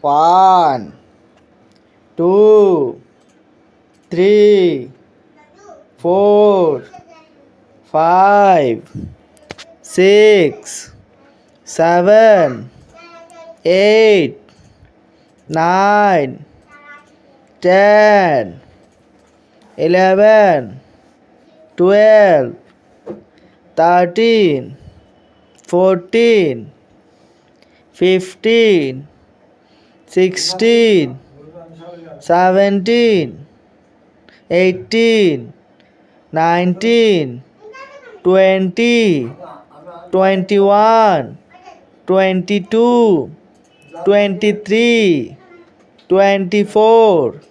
1, 2, 3, 4, 5, 6, 7, 8, 9, 10, 11, 12, 13, 14, 15, 16, 17, 18, 19, 20, 21, 22, 23, 24,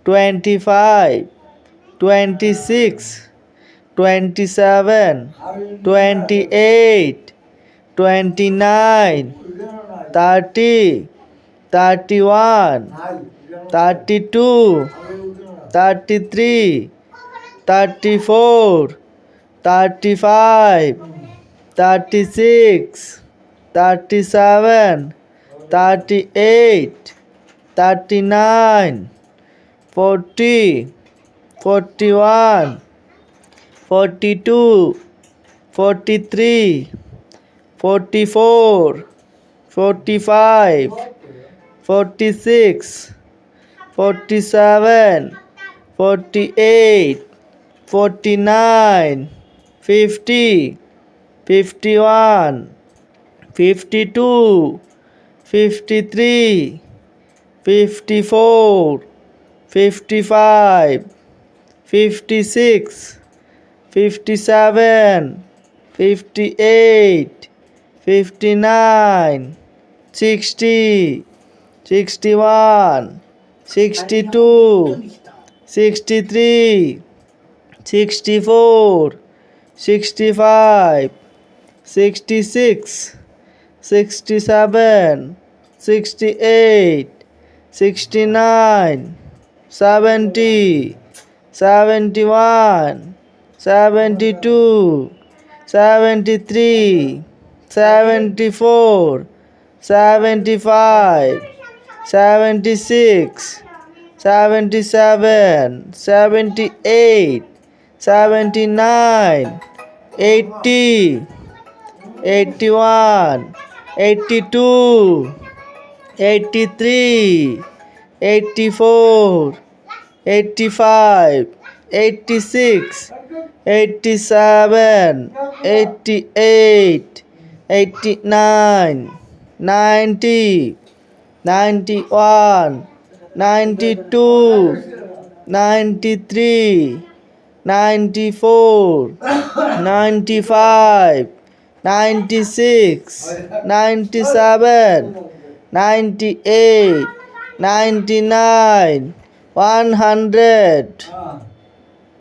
25, 26, 27, 28, 29, 30, 31, 32, 33, 34, 35, 36, 37, 38, 39, 40, 41, 42, 43, 44, 45, 46, 47, 48, 49, 50, 51, 52, 53, 54, 55, 56, 57, 58, 59, 60, 61, 62, 63, 64, 65, 66, 67, 68, 69, 70, 71, 72, 73, 74, 75, 76, 77, 78, 79, 80, 81, 82, 83, 84, 85, 86, 87, 88, 89, 90, 91, 92, 93, 94, 95, 96, 97, 98, 99, 100.